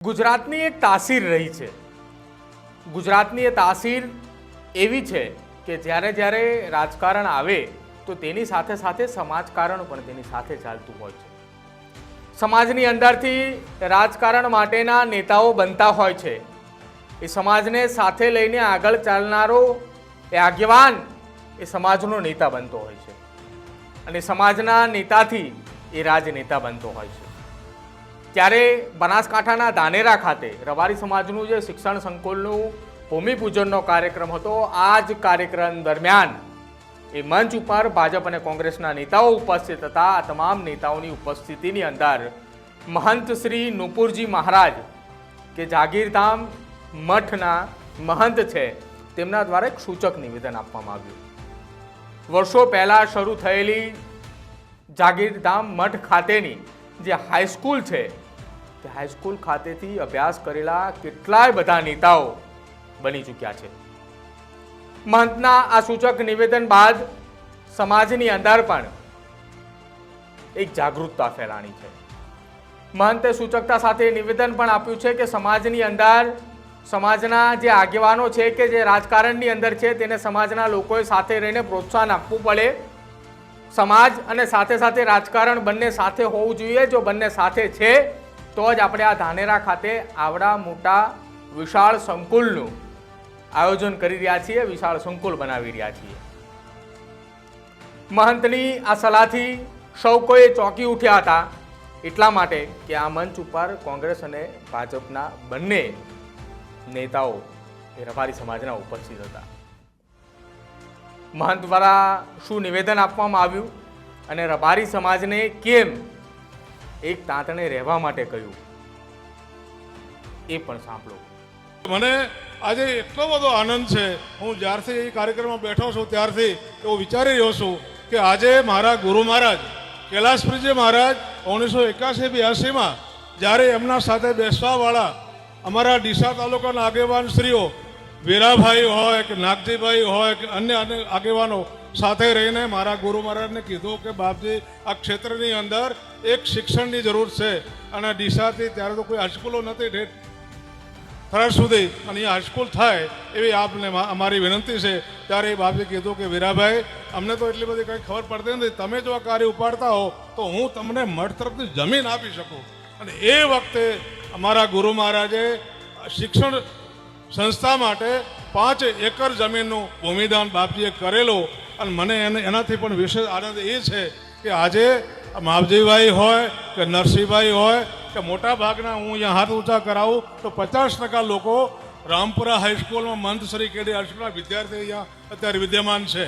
ગુજરાતની એક તાસીર રહી છે. ગુજરાતની એ તાસીર એવી છે કે જ્યારે જ્યારે રાજકારણ આવે તો તેની સાથે સાથે સમાજકારણ પણ તેની સાથે ચાલતું હોય છે. સમાજની અંદરથી રાજકારણ માટેના નેતાઓ બનતા હોય છે. એ સમાજને સાથે લઈને આગળ ચાલનારો એ આગેવાન એ સમાજનો નેતા બનતો હોય છે અને સમાજના નેતાથી એ રાજનેતા બનતો હોય છે. ત્યારે બનાસકાંઠાના ધાનેરા ખાતે રબારી સમાજનું જે શિક્ષણ સંકુલનું ભૂમિપૂજનનો કાર્યક્રમ હતો, આ જ કાર્યક્રમ દરમિયાન એ મંચ ઉપર ભાજપ અને કોંગ્રેસના નેતાઓ ઉપસ્થિત હતા. આ તમામ નેતાઓની ઉપસ્થિતિની અંદર મહંત શ્રી નુપુરજી મહારાજ કે જાગીરધામ મઠના મહંત છે, તેમના દ્વારા એક સૂચક નિવેદન આપવામાં આવ્યું. વર્ષો પહેલા શરૂ થયેલી જાગીરધામ મઠ ખાતેની જે હાઈસ્કૂલ છે, તે હાઈસ્કૂલ ખાતેથી અભ્યાસ કરેલા કેટલાય બધા નેતાઓ બની ચૂક્યા છે. મહંતના આ સૂચક નિવેદન બાદ સમાજની અંદર પણ એક જાગૃતતા ફેલાણી છે. મહંતે સૂચકતા સાથે નિવેદન પણ આપ્યું છે કે સમાજની અંદર સમાજના જે આગેવાનો છે કે જે રાજકારણની અંદર છે તેને સમાજના લોકોએ સાથે રહીને પ્રોત્સાહન આપવું પડે. સમાજ અને સાથે સાથે રાજકારણ બંને સાથે હોવું જોઈએ. જો બંને સાથે છે તો જ આપણે આ ધાનેરા ખાતે આવડા મોટા વિશાળ સંકુલનું આયોજન કરી રહ્યા છીએ, વિશાળ સંકુલ બનાવી રહ્યા છીએ. મહંતની આ સલાહથી સૌ કોઈ ચોંકી ઉઠ્યા હતા, એટલા માટે કે આ મંચ ઉપર કોંગ્રેસ અને ભાજપના બંને નેતાઓ એ રબારી સમાજના ઉપસ્થિત હતા. મહંત દ્વારા શું નિવેદન આપવામાં આવ્યું અને રબારી સમાજને કેમ એક તાંતણે રહેવા માટે કહ્યું, એ પણ સાંભળો. મને આજે એટલો બધો આનંદ છે. હું જ્યારથી એ કાર્યક્રમમાં બેઠો છું ત્યારથી એવું વિચારી રહ્યો છું કે આજે મારા ગુરુ મહારાજ કૈલાસપુરીજી મહારાજ 1981-82માં જ્યારે એમના સાથે બેસવાવાળા અમારા ડીસા તાલુકાના આગેવાન શ્રીઓ વીરાભાઈ હોય કે નાગજીભાઈ હોય કે અન્ય આગેવાનો સાથે રહીને મારા ગુરુ મહારાજને કીધું કે બાપજી, આ ક્ષેત્રની અંદર એક શિક્ષણની જરૂર છે અને ડીસાથી ત્યારે તો કોઈ હાઈસ્કૂલો નથી ઠેઠ થરાદ સુધી, અને અહીંયા હાઈસ્કૂલ થાય એવી આપને અમારી વિનંતી છે. ત્યારે બાપજી કીધું કે વીરાભાઈ, અમને તો એટલી બધી કંઈ ખબર પડતી નથી, તમે જો આ કાર્ય ઉપાડતા હો તો હું તમને મઠ તરફથી જમીન આપી શકું. અને એ વખતે અમારા ગુરુ મહારાજે શિક્ષણ સંસ્થા માટે 5 એકર જમીનનું ભૂમિદાન બાપજીએ કરેલું. અને મને એનાથી પણ વિશેષ આનંદ એ છે કે આજે માવજીભાઈ હોય કે નરસિંહભાઈ હોય કે મોટા ભાગના, હું અહીંયા હાથ ઊંચા કરાવું તો 50% લોકો રામપુરા હાઈસ્કૂલમાં મંત શ્રી કેડી હાઈસ્કૂલના વિદ્યાર્થી અહીંયા અત્યારે વિદ્યમાન છે.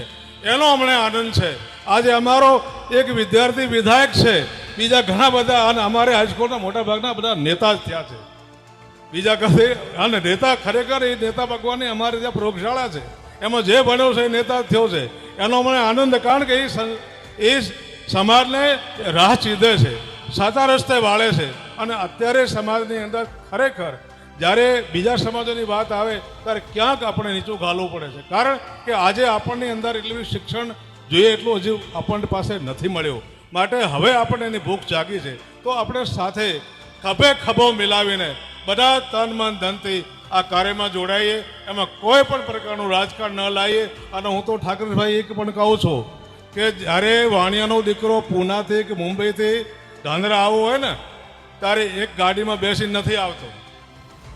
એનો અમને આનંદ છે. આજે અમારો એક વિદ્યાર્થી વિધાયક છે, બીજા ઘણા બધા, અને અમારે હાઈસ્કૂલના મોટા ભાગના બધા નેતા જ થયા છે. બીજા કશે અને નેતા ખરેખર એ નેતા ભગવાનની અમારે ત્યાં પ્રયોગશાળા છે, એમાં જે ભણ્યો છે એ નેતા થયો છે. એનો મને આનંદ, કારણ કે એ સમાજને રાહ ચીંધે છે, સાચા રસ્તે વાળે છે. અને અત્યારે સમાજની અંદર ખરેખર જ્યારે બીજા સમાજોની વાત આવે ત્યારે ક્યાંક આપણે નીચું ઘાલવું પડે છે, કારણ કે આજે આપણની અંદર એટલું શિક્ષણ જોઈએ એટલું હજુ આપણને પાસે નથી મળ્યું. માટે હવે આપણને એની ભૂખ જાગી છે. તો આપણે સાથે ખભે ખભો મિલાવીને બધા તન મન ધનથી આ કાર્યમાં જોડાઈએ, એમાં કોઈ પણ પ્રકારનું રાજકારણ ન લાવીએ. અને હું તો ઠાકરભાઈ એક પણ કહું છું કે જ્યારે વાણિયાનો દીકરો પૂનાથી કે મુંબઈથી ધાનેરા આવવો હોય ને, ત્યારે એક ગાડીમાં બેસીને નથી આવતો.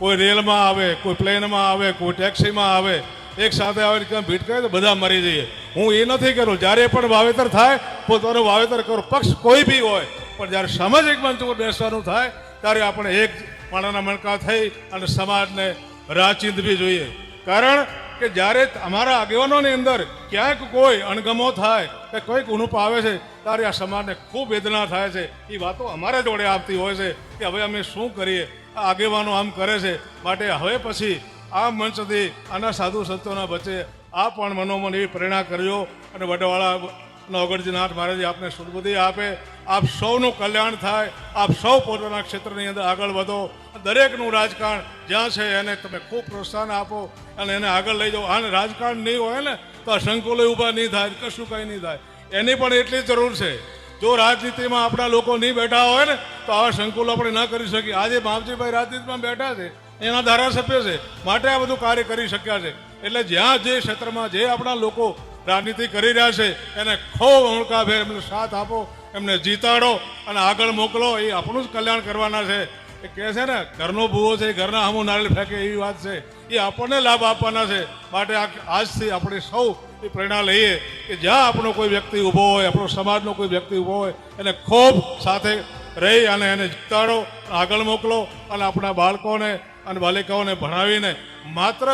કોઈ રેલમાં આવે, કોઈ પ્લેનમાં આવે, કોઈ ટેક્સીમાં આવે, એક સાથે આવે ભીટ કરે તો બધા મરી જઈએ. હું એ નથી કરું. જ્યારે પણ વાવેતર થાય પોતાનું વાવેતર કરો, પક્ષ કોઈ બી હોય, પણ જ્યારે સામાજિક મંચ ઉપર બેસવાનું થાય ત્યારે આપણે એક પાણાના મણકા થઈ અને સમાજને રાહ ચીંધવી જોઈએ. કારણ કે જ્યારે અમારા આગેવાનોની અંદર ક્યાંક કોઈ અણગમો થાય કે કોઈક ઉણપ આવે છે ત્યારે આ સમાજને ખૂબ વેદના થાય છે. એ વાતો અમારા જોડે આવતી હોય છે કે હવે અમે શું કરીએ, આ આગેવાનો આમ કરે છે. માટે હવે પછી આ મંચથી આના સાધુ સંતોના વચ્ચે આ પણ મનોમન એવી પ્રેરણા કરજો. અને વડવાળા ઓગણજીનાથ મહારાજ આપને સુદબુદ્ધિ આપે, આપ સૌનું કલ્યાણ થાય, આપ સૌ પોતાના ક્ષેત્રની અંદર આગળ વધો. દરેકનું રાજકારણ જ્યાં છે એને તમે ખૂબ પ્રોત્સાહન આપો અને એને આગળ લઈ જાઓ. આને રાજકારણ નહીં હોય ને તો આ સંકુલો ઊભા નહીં થાય, કશું કંઈ નહીં થાય. એની પણ એટલી જરૂર છે જો રાજનીતિમાં આપણા લોકો નહીં બેઠા હોય ને તો આવા સંકુલ આપણે ન કરી શકીએ. આજે માવજીભાઈ રાજનીતિમાં બેઠા છે, એના ધારાસભ્ય છે, માટે આ બધું કાર્ય કરી શક્યા છે. એટલે જ્યાં જે ક્ષેત્રમાં જે આપણા લોકો રાજનીતિ કરી રહ્યા છે એને ખૂબ ઉમળકાભેર એમને સાથ આપો, એમને જીતાડો અને આગળ મોકલો. એ આપણું જ કલ્યાણ કરવાના છે. એ કહે છે ને, ઘરનો ભૂવો છે ઘરના સામું નારિયેળ ફેંકે, એવી વાત છે. એ આપણને લાભ આપવાના છે. માટે આજથી આપણે સૌ એ પ્રેરણા લઈએ કે જ્યાં આપણો કોઈ વ્યક્તિ ઊભો હોય, આપણો સમાજનો કોઈ વ્યક્તિ ઊભો હોય, એને ખૂબ સાથે રહી અને એને જીતાડો, આગળ મોકલો અને આપણા બાળકોને અને બાલિકાઓને ભણાવીને માત્ર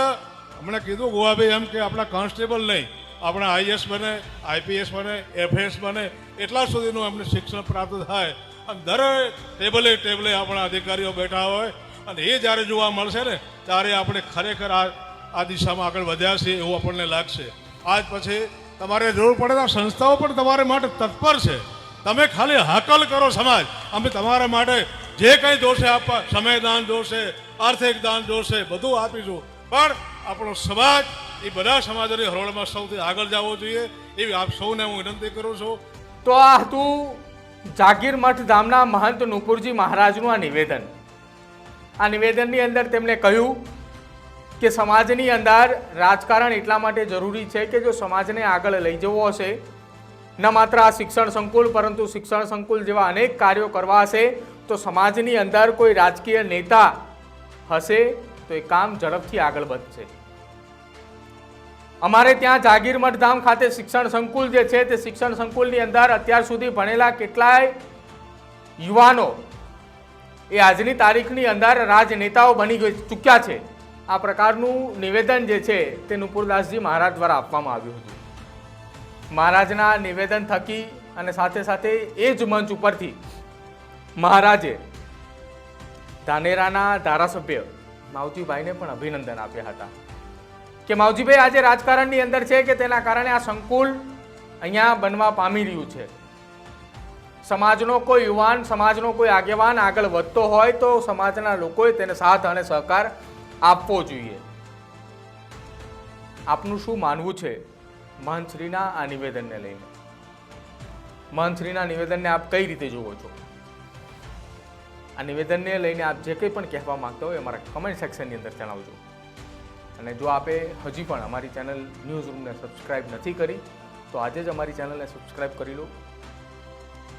હમણાં કીધું ગોવાભાઈ એમ કે આપણા કોન્સ્ટેબલ નહીં, આપણા આઈએસ બને, આઈપીએસ બને, એફએસ બને, એટલા સુધીનું એમને શિક્ષણ પ્રાપ્ત થાય. અને દરેક ટેબલે આપણા અધિકારીઓ બેઠા હોય અને એ જ્યારે જોવા મળશે ને ત્યારે આપણે ખરેખર આ દિશામાં આગળ વધ્યા છીએ એવું આપણને લાગશે. આજ પછી તમારે જરૂર પડે તો સંસ્થાઓ પણ તમારા માટે તત્પર છે. તમે ખાલી હાકલ કરો સમાજ, અમે તમારા માટે જે કંઈ જોશે આપવા, સમય દાન જોશે, આર્થિક દાન જોશે, બધું આપીશું. પણ આપણો સમાજ એ બધા સમાજોની હરોળમાં સૌથી આગળ જવો જોઈએ એવી આપ સૌને હું વિનંતી કરું છું. તો આ હતું જાગીર મઠ ધામના મહંત નુપુરજી મહારાજનું આ નિવેદન. આ નિવેદનની અંદર તેમણે કહ્યું કે સમાજની અંદર રાજકારણ એટલા માટે જરૂરી છે કે જો સમાજને આગળ લઈ જવો હશે, ન માત્ર આ શિક્ષણ સંકુલ પરંતુ શિક્ષણ સંકુલ જેવા અનેક કાર્યો કરવા હશે, તો સમાજની અંદર કોઈ રાજકીય નેતા હશે તો એ કામ ઝડપથી આગળ વધશે. અમારે ત્યાં જાગીર મઠ ધામ ખાતે શિક્ષણ સંકુલ જે છે તે શિક્ષણ સંકુલની અંદર અત્યાર સુધી ભણેલા કેટલાય યુવાનો એ આજની તારીખની અંદર રાજનેતાઓ બની ચૂક્યા છે. આ પ્રકારનું નિવેદન જે છે તે નુપુરદાસજી મહારાજ દ્વારા આપવામાં આવ્યું હતું. મહારાજના નિવેદન થકી અને સાથે સાથે એ જ મંચ ઉપરથી મહારાજે ધાનેરાના ધારાસભ્ય માવજીભાઈને પણ અભિનંદન આપ્યા હતા કે માવજીભાઈ આજે રાજકારણની અંદર છે કે તેના કારણે આ સંકુલ અહીંયા બનવા પામી રહ્યું છે. સમાજનો કોઈ યુવાન, સમાજનો કોઈ આગેવાન આગળ વધતો હોય તો સમાજના લોકોએ તેને સાથ અને સહકાર આપવો જોઈએ. આપનું શું માનવું છે મહંતશ્રીના આ નિવેદનને લઈને? મહંતશ્રીના નિવેદનને આપ કઈ રીતે જુઓ છો? આ નિવેદનને લઈને આપ જે કંઈ પણ કહેવા માંગતા હોય અમારા કમેન્ટ સેક્શનની અંદર જણાવજો. અને જો આપે હજી પણ અમારી ચેનલ ન્યૂઝ રૂમને સબસ્ક્રાઇબ નથી કરી તો આજે જ અમારી ચેનલને સબસ્ક્રાઇબ કરી લો.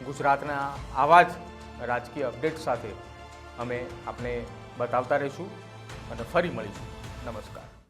ગુજરાતના આવા જ રાજકીય અપડેટ સાથે અમે આપને બતાવતા રહીશું અને ફરી મળીશું. નમસ્કાર.